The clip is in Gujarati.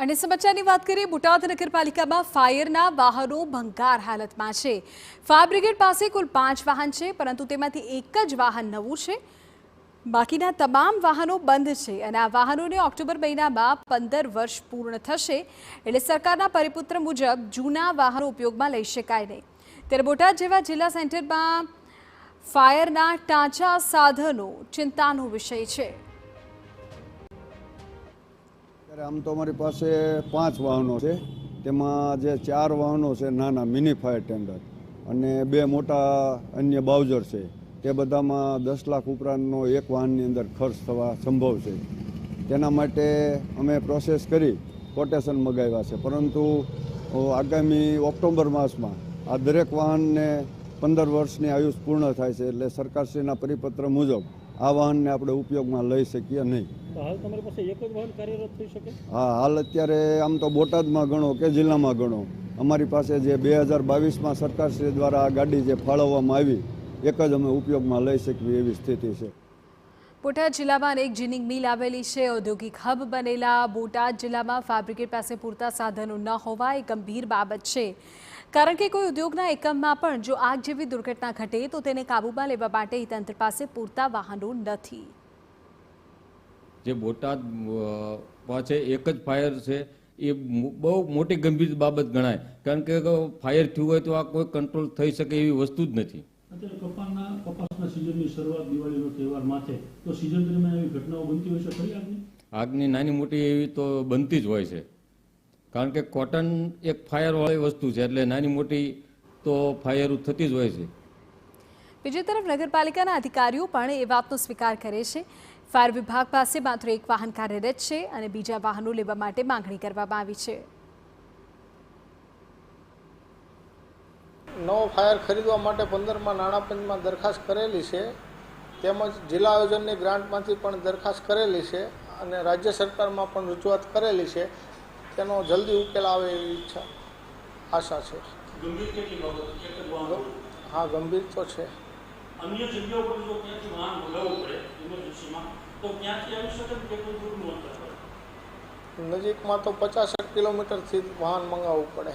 અને સમાચારની વાત કરીએ, બોટાદ નગરપાલિકામાં ફાયરના વાહનો ભંગાર હાલતમાં છે। ફાયર બ્રિગેડ પાસે કુલ 5 વાહન છે, પરંતુ તેમાંથી એક જ વાહન નવું છે। બાકીના તમામ વાહનો બંધ છે અને આ વાહનોને ઓક્ટોબર મહિનામાં 15 વર્ષ પૂર્ણ થશે, એટલે સરકારના પરિપત્ર મુજબ જૂના વાહનો ઉપયોગમાં લઈ શકાય નહીં। ત્યારે બોટાદ જેવા જિલ્લા સેન્ટરમાં ફાયરના ટાંચા સાધનો ચિંતાનો વિષય છે। આમ તો અમારી પાસે 5 વાહનો છે, તેમાં જે 4 વાહનો છે નાના મિની ફાયર ટેન્ડર અને 2 મોટા અન્ય બાઉઝર છે, તે બધામાં 10 લાખ ઉપરાંતનો એક વાહનની અંદર ખર્ચ થવા સંભવ છે। તેના માટે અમે પ્રોસેસ કરી કોટેશન મગાવ્યા છે, પરંતુ આગામી ઓક્ટોબર માસમાં આ દરેક વાહનને 15 વર્ષની આયુષ પૂર્ણ થાય છે, એટલે સરકારશ્રીના પરિપત્ર મુજબ આ વાહનને આપણે ઉપયોગમાં લઈ શકીએ નહીં। હાલ તમારી પાસે એક જ વાહન કાર્યરત થઈ શકે? હા, હાલ અત્યારે આમ તો બોટાદમાં ગણો કે જિલ્લામાં ગણો, અમારી પાસે જે 2022માં સરકારશ્રી દ્વારા આ ગાડી જે ફાળવવામાં આવી, એક જ અમે ઉપયોગમાં લઈ શકીએ એવી સ્થિતિ છે। બોટાદ જિલ્લામાં અનેક જીનિંગ મિલ આવેલી છે। ઔદ્યોગિક હબ બનેલા બોટાદ જિલ્લામાં ફાયર બ્રિગેડ પાસે પૂરતા સાધનો ન હોવા એ ગંભીર બાબત છે, કારણ કે કોઈ ઉદ્યોગના એકમમાં પણ જો આગ જેવી દુર્ઘટના ઘટે તો તેને કાબૂમાં લેવા માટે તંત્ર પાસે પૂરતા વાહનો નથી। જે બોટાદ પાસે એક જ ફાયર છે એ બહુ મોટી ગંભીર બાબત ગણાય, કારણ કે ફાયર થયું હોય તો આ કોઈ કંટ્રોલ થઈ શકે એવી વસ્તુ જ નથી। અત્યારે કપાસના સિઝનની શરૂઆત, દિવાળીનો તહેવાર માથે, તો સિઝન દરમિયાન એવી ઘટનાઓ બનતી હોય છે ખરી આગની? આગની નાની મોટી એવી તો બનતી જ હોય છે, કારણ કે કોટન એક ફાયરવાળી વસ્તુ છે, એટલે નાની મોટી તો ફાયર થતી જ હોય છે। બીજી તરફ નગરપાલિકાના અધિકારીઓ પણ એ વાતનો સ્વીકાર કરે છે। ફાયર વિભાગ પાસે માત્ર એક વાહન કાર્યરત છે અને બીજા વાહનો લેવા માટે માંગણી કરવામાં આવી છે। નવો ફાયર ખરીદવા માટે 15માં નાણાં પંચમાં દરખાસ્ત કરેલી છે, તેમજ જિલ્લા આયોજનની ગ્રાન્ટમાંથી પણ દરખાસ્ત કરેલી છે અને રાજ્ય સરકારમાં પણ રજૂઆત કરેલી છે। તેનો જલ્દી ઉકેલ આવે એવી આશા છે। હા, ગંભીર તો છે। અન્ય જગ્યાઓ પર જો ક્યાંથી વાહન મંગાવવું પડે ઇમરજન્સીમાં, તો ક્યાંથી આવી શકે કે કોઈ દૂરનું અંતર પડે? નજીકમાં તો 50 કિલોમીટરથી વાહન મંગાવવું પડે।